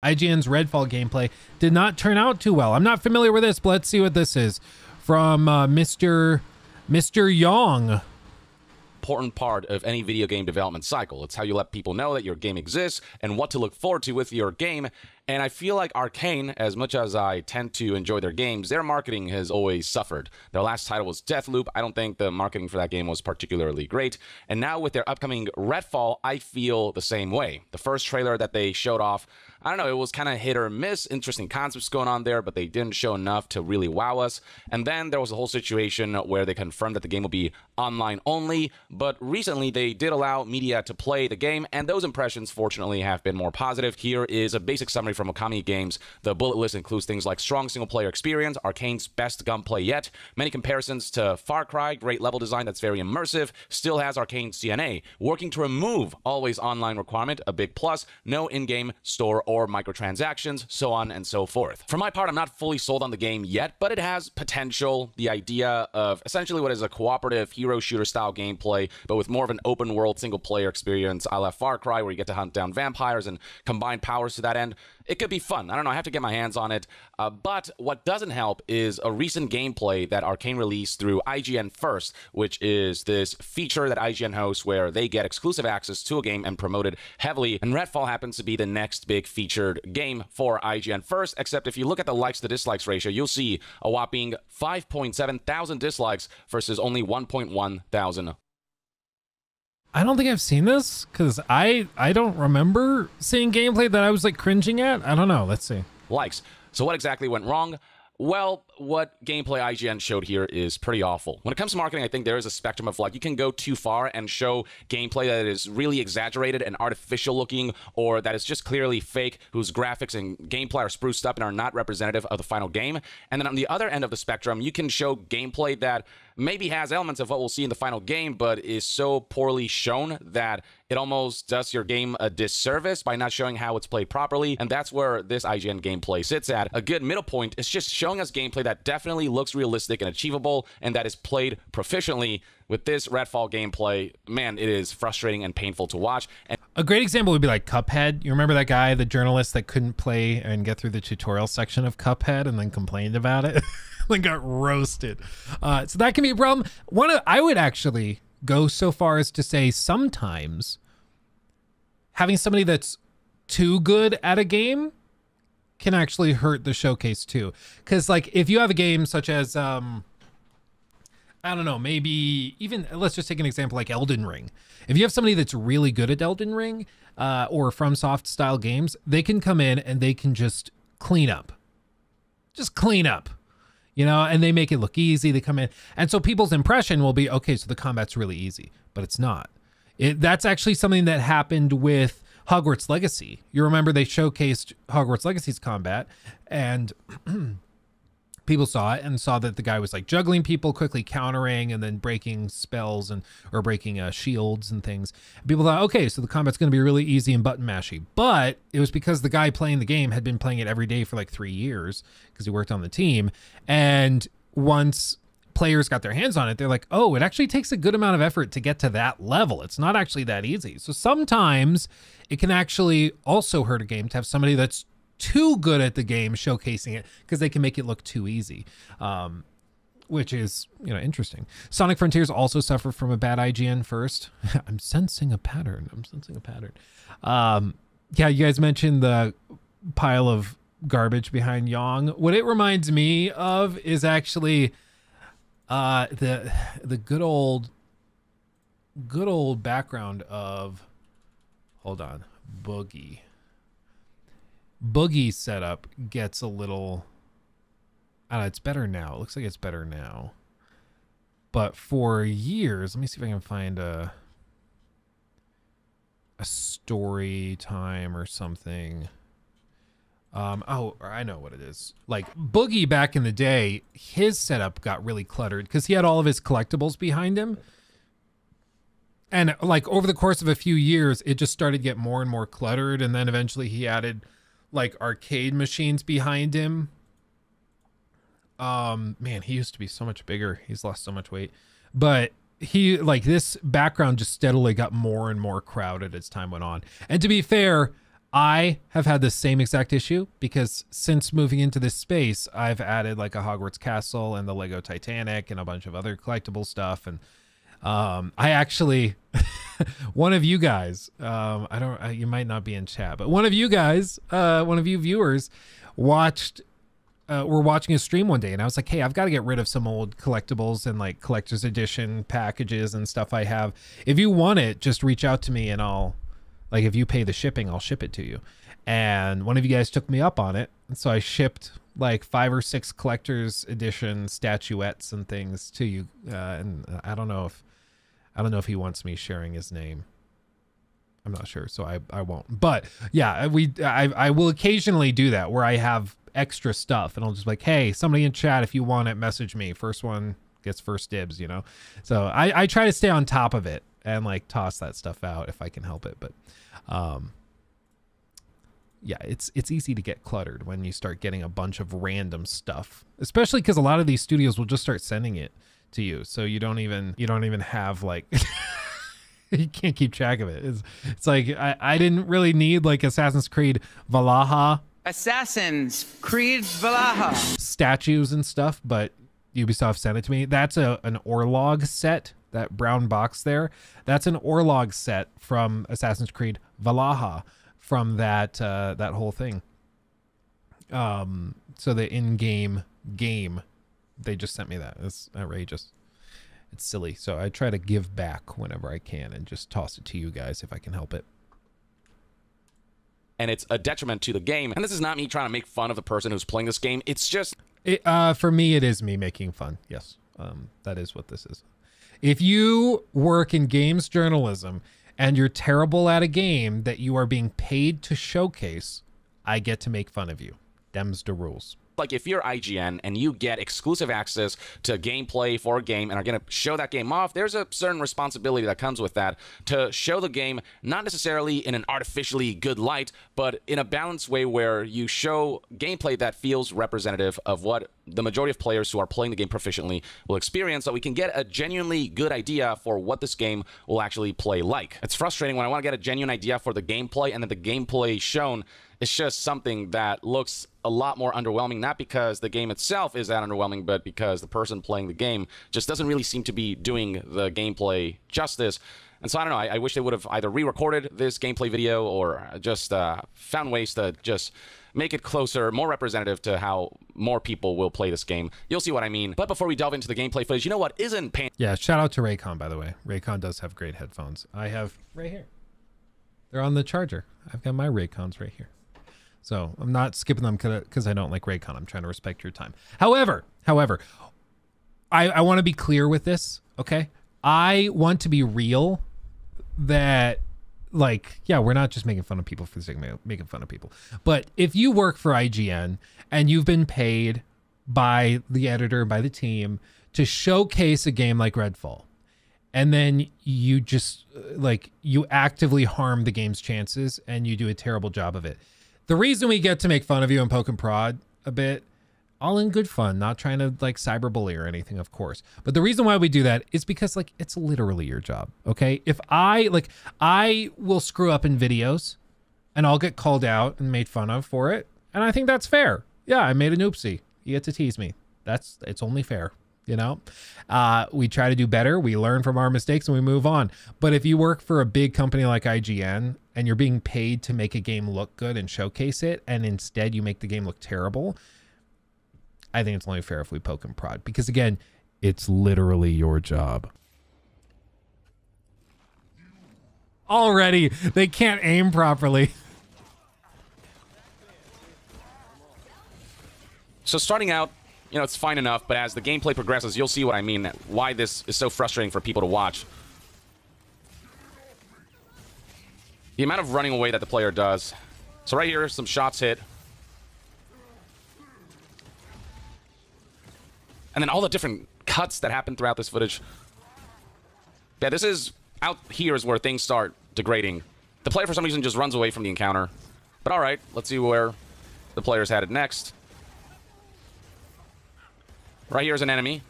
IGN's Redfall gameplay did not turn out too well. I'm not familiar with this, but let's see what this is from Mr. Yong. Important part of any video game development cycle. It's how you let people know that your game exists and what to look forward to with your game. And I feel like Arcane, as much as I tend to enjoy their games, their marketing has always suffered. Their last title was Deathloop. I don't think the marketing for that game was particularly great. And now with their upcoming Redfall, I feel the same way. The first trailer that they showed off, I don't know, it was kind of hit or miss. Interesting concepts going on there, but they didn't show enough to really wow us. And then there was a whole situation where they confirmed that the game will be online only. But recently, they did allow media to play the game, and those impressions, fortunately, have been more positive. Here is a basic summary from Okami Games. The bullet list includes things like strong single-player experience, Arcane's best gunplay yet, many comparisons to Far Cry, great level design that's very immersive, still has Arcane CNA, working to remove always online requirement, a big plus, no in-game store or microtransactions, so on and so forth. For my part, I'm not fully sold on the game yet, but it has potential. The idea of essentially what is a cooperative hero shooter style gameplay, but with more of an open world single player experience a la Far Cry, where you get to hunt down vampires and combine powers to that end. It could be fun. I don't know, I have to get my hands on it. But what doesn't help is a recent gameplay that Arcane released through IGN First, which is this feature that IGN hosts where they get exclusive access to a game and promote it heavily. And Redfall happens to be the next big featured game for IGN First, except if you look at the likes to dislikes ratio, you'll see a whopping 5.7 thousand dislikes versus only 1.1 thousand. I don't think I've seen this because I don't remember seeing gameplay that I was like cringing at. I don't know. Let's see. Likes. So what exactly went wrong? Well, what gameplay IGN showed here is pretty awful. When it comes to marketing, I think there is a spectrum of like, you can go too far and show gameplay that is really exaggerated and artificial looking, or that is just clearly fake, whose graphics and gameplay are spruced up and are not representative of the final game. And then on the other end of the spectrum, you can show gameplay that maybe has elements of what we'll see in the final game, but is so poorly shown that it almost does your game a disservice by not showing how it's played properly. And that's where this IGN gameplay sits at. A good middle point is just showing us gameplay that definitely looks realistic and achievable and that is played proficiently. With this Redfall gameplay, man, it is frustrating and painful to watch. And a great example would be like Cuphead. You remember that guy, the journalist that couldn't play and get through the tutorial section of Cuphead and then complained about it? Like got roasted. So that can be a problem. I would actually go so far as to say sometimes having somebody that's too good at a game can actually hurt the showcase too. Because like if you have a game such as I don't know, maybe even, let's just take an example like Elden Ring. If you have somebody that's really good at Elden Ring or FromSoft style games, they can come in and they can just clean up. Just clean up, you know, and they make it look easy. They come in. And so people's impression will be, okay, so the combat's really easy, but it's not. That's actually something that happened with Hogwarts Legacy. You remember they showcased Hogwarts Legacy's combat and people saw it and saw that the guy was like juggling people, quickly countering, and then breaking spells or breaking shields and things. People thought, okay, so the combat's going to be really easy and button mashy. But it was because the guy playing the game had been playing it every day for like 3 years because he worked on the team. And once players got their hands on it, they're like, oh, it actually takes a good amount of effort to get to that level. It's not actually that easy. So sometimes it can actually also hurt a game to have somebody that's too good at the game showcasing it because they can make it look too easy, which is, you know, interesting. Sonic Frontiers also suffered from a bad IGN First. I'm sensing a pattern. Yeah, you guys mentioned the pile of garbage behind Yong. What it reminds me of is actually the good old background of, hold on, Boogie setup gets a little, I don't know, it's better now. It looks like it's better now. But for years, let me see if I can find a story time or something. Oh, I know what it is. Like Boogie back in the day, his setup got really cluttered because he had all of his collectibles behind him. And like over the course of a few years, it just started to get more and more cluttered. And then eventually he added like arcade machines behind him. Man, he used to be so much bigger. He's lost so much weight. But he, like, this background just steadily got more and more crowded as time went on. And to be fair, I have had the same exact issue because since moving into this space, I've added like a Hogwarts castle and the Lego Titanic and a bunch of other collectible stuff. And I actually, one of you guys, you might not be in chat, but one of you guys, one of you viewers watched, were watching a stream one day, and I was like, hey, I've got to get rid of some old collectibles and like collector's edition packages and stuff I have. If you want it, just reach out to me and like, if you pay the shipping, I'll ship it to you. And one of you guys took me up on it. And so I shipped like 5 or 6 collector's edition statuettes and things to you. And I don't know if he wants me sharing his name. I'm not sure, so I won't. But yeah, I will occasionally do that where I have extra stuff and I'll just be like, hey, somebody in chat, if you want it, message me. First one gets first dibs, you know? So I try to stay on top of it and like toss that stuff out if I can help it. But yeah, it's easy to get cluttered when you start getting a bunch of random stuff, especially because a lot of these studios will just start sending it to you, so you don't even have like you can't keep track of it. It's like I didn't really need like Assassin's Creed Valhalla statues and stuff, but Ubisoft sent it to me. That's an Orlog set. That brown box there, that's an Orlog set from Assassin's Creed Valhalla, from that that whole thing. So the in-game game, they just sent me that. It's outrageous. It's silly. So I try to give back whenever I can and just toss it to you guys if I can help it. And it's a detriment to the game. And this is not me trying to make fun of the person who's playing this game. It's just... for me, it is me making fun. Yes, that is what this is. If you work in games journalism and you're terrible at a game that you are being paid to showcase, I get to make fun of you. Them's the rules. Like if you're IGN and you get exclusive access to gameplay for a game and are going to show that game off, there's a certain responsibility that comes with that to show the game not necessarily in an artificially good light, but in a balanced way where you show gameplay that feels representative of what the majority of players who are playing the game proficiently will experience, so we can get a genuinely good idea for what this game will actually play like. It's frustrating when I want to get a genuine idea for the gameplay and then the gameplay shown is just something that looks a lot more underwhelming, not because the game itself is that underwhelming, but because the person playing the game just doesn't really seem to be doing the gameplay justice. And so I don't know, I wish they would have either re-recorded this gameplay video or just found ways to just make it closer, more representative to how more people will play this game. You'll see what I mean. But before we delve into the gameplay footage, you know what isn't pain? Yeah, shout out to Raycon, by the way. Raycon does have great headphones. I have right here. They're on the charger. I've got my Raycons right here. So I'm not skipping them because I don't like Raycon. I'm trying to respect your time. However, I want to be clear with this, okay? I want to be real that, like, yeah, we're not just making fun of people for the sake of making fun of people. But if you work for IGN and you've been paid by the editor, by the team, to showcase a game like Redfall, and then you just, like, you actively harm the game's chances and you do a terrible job of it. The reason we get to make fun of you and poke and prod a bit, all in good fun, not trying to like cyberbully or anything, of course. But the reason why we do that is because like it's literally your job, okay? If I will screw up in videos and I'll get called out and made fun of for it. And I think that's fair. Yeah, I made an oopsie. You get to tease me. It's only fair. You know, we try to do better. We learn from our mistakes and we move on. But if you work for a big company like IGN and you're being paid to make a game look good and showcase it, and instead you make the game look terrible, I think it's only fair if we poke and prod, because again, it's literally your job. Already, they can't aim properly. So starting out, you know, it's fine enough, but as the gameplay progresses, you'll see what I mean, why this is so frustrating for people to watch. The amount of running away that the player does. So right here, some shots hit. And then all the different cuts that happen throughout this footage. Yeah, this is, out here is where things start degrading. The player for some reason just runs away from the encounter. But alright, let's see where the player's headed next. Right here is an enemy.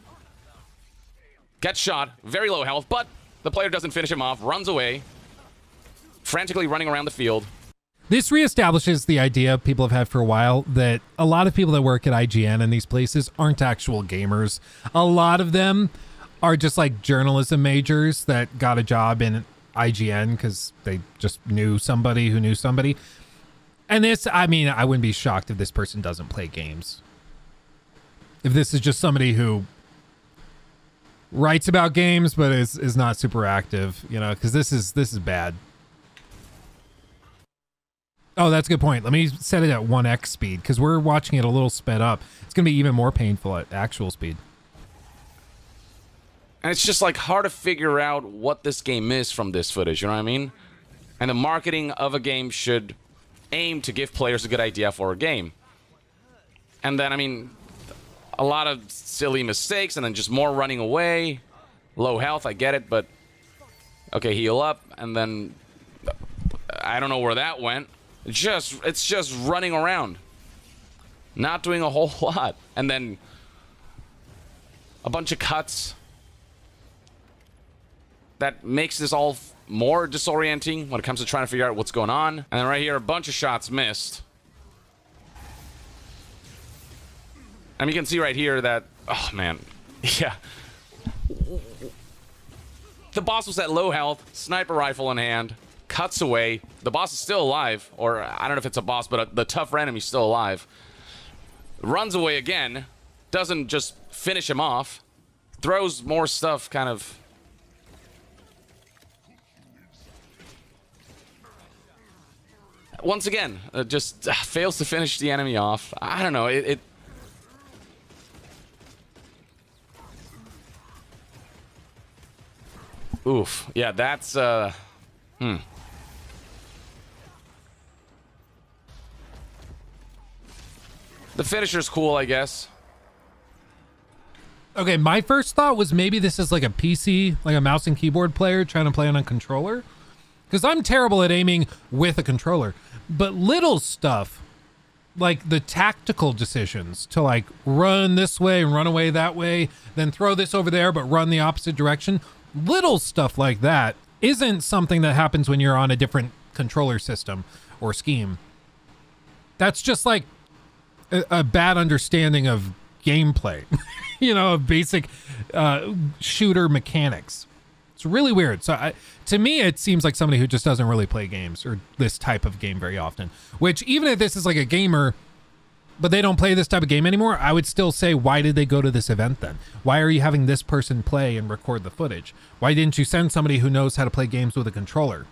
Gets shot, very low health, but the player doesn't finish him off, runs away, frantically running around the field. This reestablishes the idea people have had for a while that a lot of people that work at IGN and these places aren't actual gamers. A lot of them are just like journalism majors that got a job in IGN because they just knew somebody who knew somebody. And this, I mean, I wouldn't be shocked if this person doesn't play games. If this is just somebody who writes about games but is not super active, you know, because this is bad. Oh, that's a good point. Let me set it at 1x speed because we're watching it a little sped up. It's going to be even more painful at actual speed. And it's just like hard to figure out what this game is from this footage, you know what I mean? And the marketing of a game should aim to give players a good idea for a game. And then, I mean, a lot of silly mistakes and then just more running away. Low health, I get it, but okay, heal up, and then I don't know where that went. It's just running around, not doing a whole lot, and then a bunch of cuts that makes this all more disorienting when it comes to trying to figure out what's going on. And then right here, a bunch of shots missed. And you can see right here that, oh man, yeah. The boss was at low health, sniper rifle in hand, cuts away. The boss is still alive, or I don't know if it's a boss, but the tougher enemy's still alive. Runs away again, doesn't just finish him off, throws more stuff kind of. Once again, just fails to finish the enemy off. I don't know, Oof. Yeah, that's, The finisher's cool, I guess. Okay, my first thought was maybe this is like a PC, like a mouse and keyboard player trying to play on a controller. Because I'm terrible at aiming with a controller. But little stuff, like the tactical decisions to like run this way and run away that way, then throw this over there but run the opposite direction. Little stuff like that isn't something that happens when you're on a different controller system or scheme. That's just like a bad understanding of gameplay, you know, of basic shooter mechanics. It's really weird. So to me, it seems like somebody who just doesn't really play games or this type of game very often, which even if this is like a gamer, but they don't play this type of game anymore, I would still say, why did they go to this event then? Why are you having this person play and record the footage? Why didn't you send somebody who knows how to play games with a controller?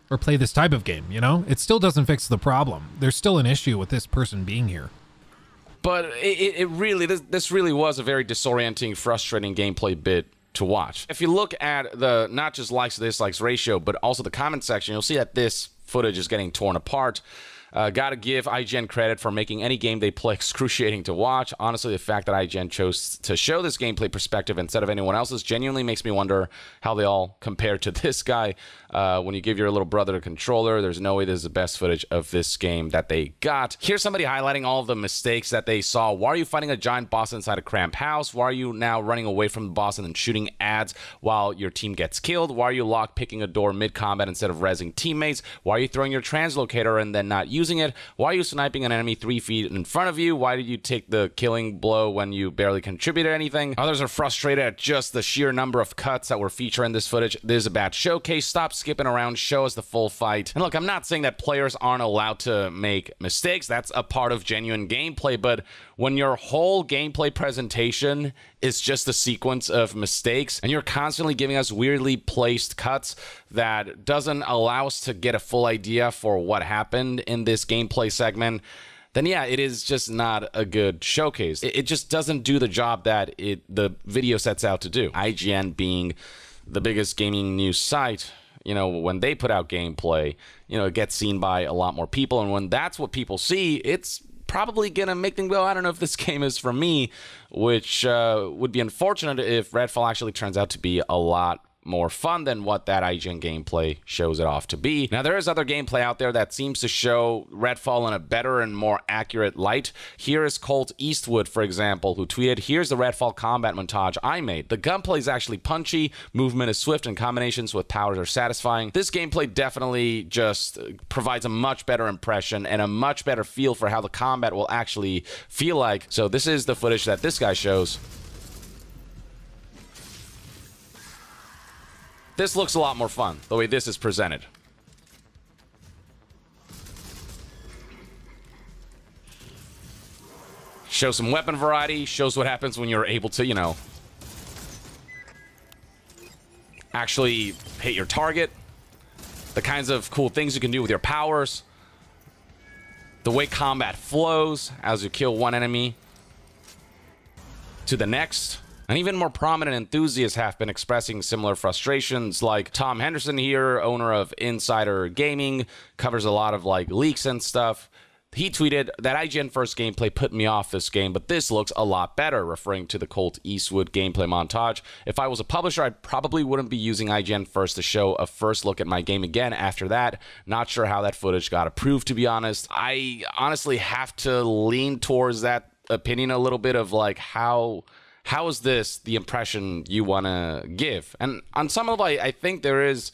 Or play this type of game, you know? It still doesn't fix the problem. There's still an issue with this person being here. But it really, this really was a very disorienting, frustrating gameplay bit to watch. If you look at the, not just likes to dislikes ratio, but also the comment section, you'll see that this footage is getting torn apart. Gotta give IGN credit for making any game they play excruciating to watch. Honestly, the fact that IGN chose to show this gameplay perspective instead of anyone else's genuinely makes me wonder how they all compare to this guy. When you give your little brother a controller, there's no way this is the best footage of this game that they got. Here's somebody highlighting all of the mistakes that they saw. Why are you fighting a giant boss inside a cramped house? Why are you now running away from the boss and then shooting ads while your team gets killed? Why are you lock picking a door mid-combat instead of rezzing teammates? Why are you throwing your translocator and then not using it? Why are you sniping an enemy 3 feet in front of you? Why did you take the killing blow when you barely contributed anything? Others are frustrated at just the sheer number of cuts that were featured in this footage. This is a bad showcase. Stop skipping around. Show us the full fight. And look, I'm not saying that players aren't allowed to make mistakes. That's a part of genuine gameplay. But when your whole gameplay presentation is just a sequence of mistakes and you're constantly giving us weirdly placed cuts that doesn't allow us to get a full idea for what happened in this gameplay segment, then yeah, it is just not a good showcase. It just doesn't do the job that the video sets out to do. IGN being the biggest gaming news site, you know, when they put out gameplay, you know, it gets seen by a lot more people. And when that's what people see, it's probably gonna make them go, I don't know if this game is for me, which would be unfortunate if Redfall actually turns out to be a lot more fun than what that IGN gameplay shows it off to be. Now, there is other gameplay out there that seems to show Redfall in a better and more accurate light. Here is Colt Eastwood, for example, who tweeted, "Here's the Redfall combat montage I made. The gunplay is actually punchy, movement is swift, and combinations with powers are satisfying. This gameplay definitely just provides a much better impression and a much better feel for how the combat will actually feel like." So this is the footage that this guy shows. This looks a lot more fun, the way this is presented. Shows some weapon variety, shows what happens when you're able to, you know, actually hit your target. The kinds of cool things you can do with your powers. The way combat flows as you kill one enemy to the next. And even more prominent enthusiasts have been expressing similar frustrations, like Tom Henderson here, owner of Insider Gaming, covers a lot of like leaks and stuff. He tweeted that IGN first gameplay put me off this game, but this looks a lot better, referring to the Colt Eastwood gameplay montage. If I was a publisher, I probably wouldn't be using IGN first to show a first look at my game again after that. Not sure how that footage got approved, to be honest. I honestly have to lean towards that opinion a little bit of like how is this the impression you want to give? And on some level, I think there is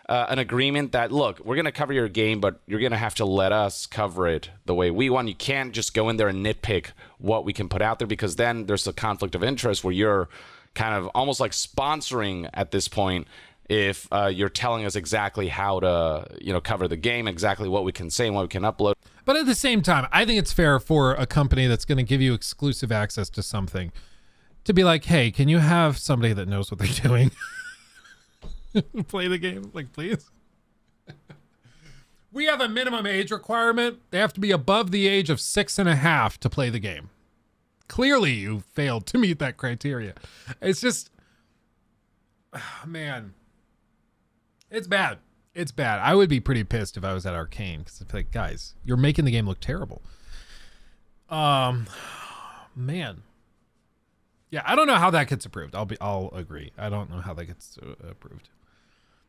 an agreement that, look, we're going to cover your game, but you're going to have to let us cover it the way we want. You can't just go in there and nitpick what we can put out there, because then there's a conflict of interest where you're kind of almost like sponsoring at this point if you're telling us exactly how to, you know, cover the game, exactly what we can say and what we can upload. But at the same time, I think it's fair for a company that's going to give you exclusive access to something to be like, hey, can you have somebody that knows what they're doing play the game? Like, please. We have a minimum age requirement. They have to be above the age of 6.5 to play the game. Clearly, you failed to meet that criteria. It's just, oh, man, it's bad. It's bad. I would be pretty pissed if I was at Arcane, because it's like, guys, you're making the game look terrible. Man. Yeah, I don't know how that gets approved. I'll agree. I don't know how that gets approved.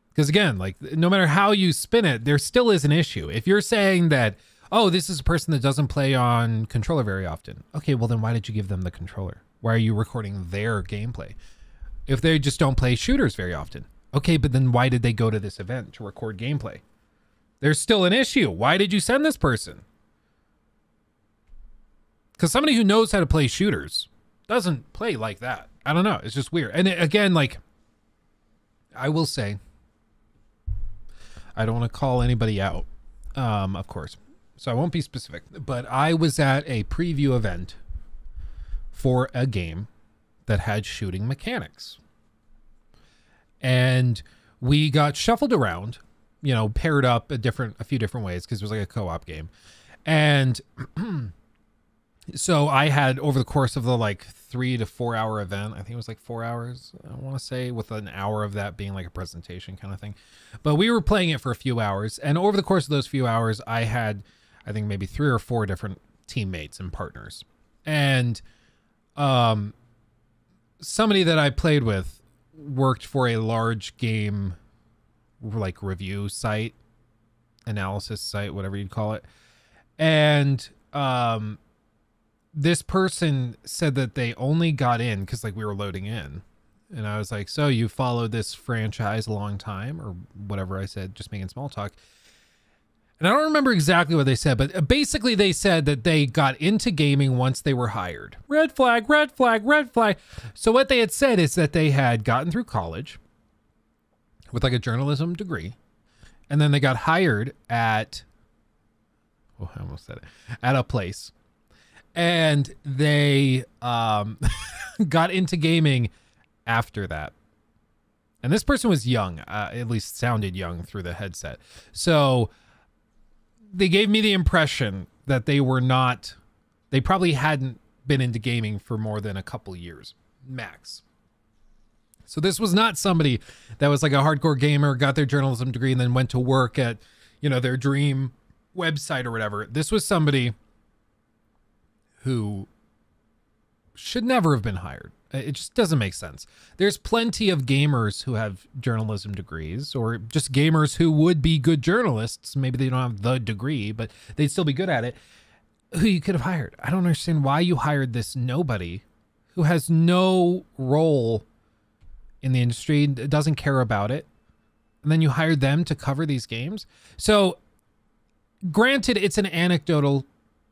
Because again, like, no matter how you spin it, there still is an issue. If you're saying that, oh, this is a person that doesn't play on controller very often. Okay, well then why did you give them the controller? Why are you recording their gameplay? If they just don't play shooters very often. Okay, but then why did they go to this event to record gameplay? There's still an issue. Why did you send this person? Because somebody who knows how to play shooters doesn't play like that. I don't know. It's just weird. And again, like, I will say, I don't want to call anybody out, of course, so I won't be specific, but I was at a preview event for a game that had shooting mechanics. And we got shuffled around, you know, paired up a few different ways, because it was like a co-op game. And so I had, over the course of the like 3 to 4 hour event, I think it was like 4 hours, I want to say, with an hour of that being like a presentation kind of thing. But we were playing it for a few hours. And over the course of those few hours, I had, I think, maybe 3 or 4 different teammates and partners. And somebody that I played with worked for a large game like review site, analysis site, whatever you'd call it. And this person said that they only got in because like we were loading in. And I was like, so you followed this franchise a long time, or whatever I said, just making small talk. And I don't remember exactly what they said, but basically they said that they got into gaming once they were hired. Red flag, red flag, red flag. So what they had said is that they had gotten through college with like a journalism degree, and then they got hired at, oh, I almost said it, at a place. And they got into gaming after that. And this person was young, at least sounded young through the headset. So they gave me the impression that they probably hadn't been into gaming for more than a couple years, max. So this was not somebody that was like a hardcore gamer, got their journalism degree, and then went to work at, you know, their dream website or whatever. This was somebody who should never have been hired. It just doesn't make sense. There's plenty of gamers who have journalism degrees, or just gamers who would be good journalists. Maybe they don't have the degree, but they'd still be good at it, who you could have hired. I don't understand why you hired this nobody who has no role in the industry, doesn't care about it, and then you hired them to cover these games. So granted, it's an anecdotal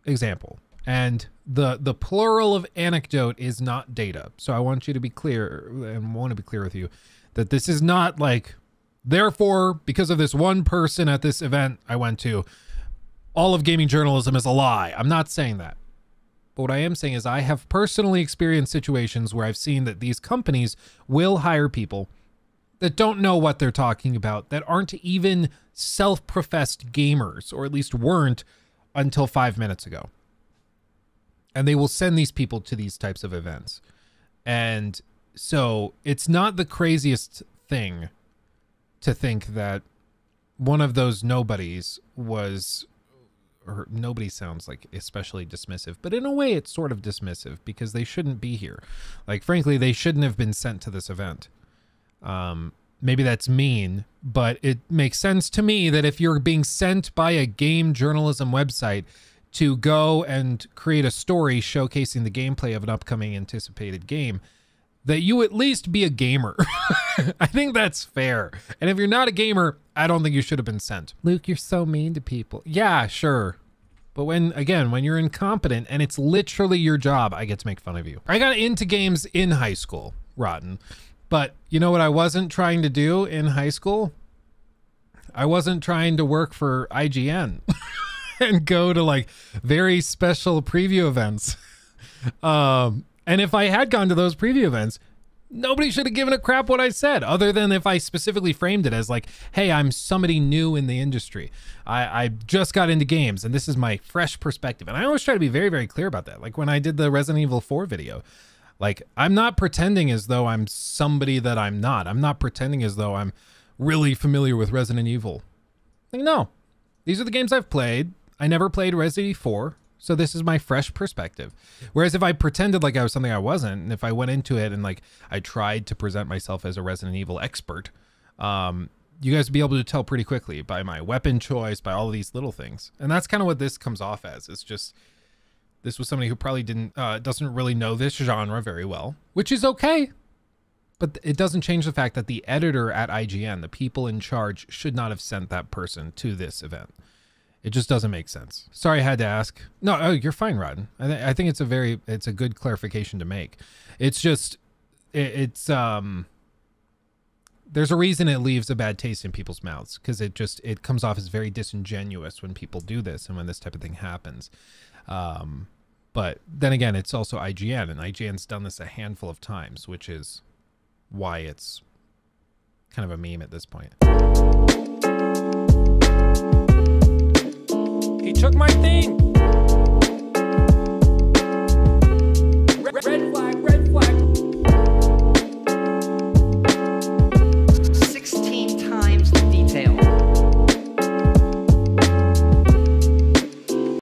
example, and the plural of anecdote is not data. So I want you to be clear, and want to be clear with you, that this is not like, therefore, because of this one person at this event I went to, all of gaming journalism is a lie. I'm not saying that. But what I am saying is I have personally experienced situations where I've seen that these companies will hire people that don't know what they're talking about, that aren't even self-professed gamers, or at least weren't until 5 minutes ago. And they will send these people to these types of events. And so it's not the craziest thing to think that one of those nobodies was, or nobody sounds like especially dismissive, but in a way it's sort of dismissive because they shouldn't be here. Like, frankly, they shouldn't have been sent to this event. Maybe that's mean, but it makes sense to me that if you're being sent by a game journalism website to go and create a story showcasing the gameplay of an upcoming anticipated game, that you at least be a gamer. I think that's fair. And if you're not a gamer, I don't think you should have been sent. Luke, you're so mean to people. Yeah, sure. But when you're incompetent and it's literally your job, I get to make fun of you. I got into games in high school, Rotten. But you know what I wasn't trying to do in high school? I wasn't trying to work for IGN and go to like very special preview events. And if I had gone to those preview events, nobody should have given a crap what I said, other than if I specifically framed it as like, hey, I'm somebody new in the industry. I just got into games and this is my fresh perspective. And I always try to be very, very clear about that. Like when I did the Resident Evil 4 video, like I'm not pretending as though I'm somebody that I'm not. I'm not pretending as though I'm really familiar with Resident Evil. Like, no, these are the games I've played. I never played Resident Evil 4. So this is my fresh perspective. Whereas if I pretended like I was something I wasn't, and if I went into it and like I tried to present myself as a Resident Evil expert, you guys would be able to tell pretty quickly by my weapon choice, by all of these little things. And that's kind of what this comes off as. It's just, this was somebody who probably doesn't really know this genre very well, which is okay. But it doesn't change the fact that the editor at IGN, the people in charge, should not have sent that person to this event. It just doesn't make sense. Sorry, I had to ask. No, oh, you're fine, Rodden. I think it's a good clarification to make. It's just, there's a reason it leaves a bad taste in people's mouths, because it comes off as very disingenuous when people do this and when this type of thing happens. But then again, it's also IGN, and IGN's done this a handful of times, which is why it's kind of a meme at this point. He took my thing.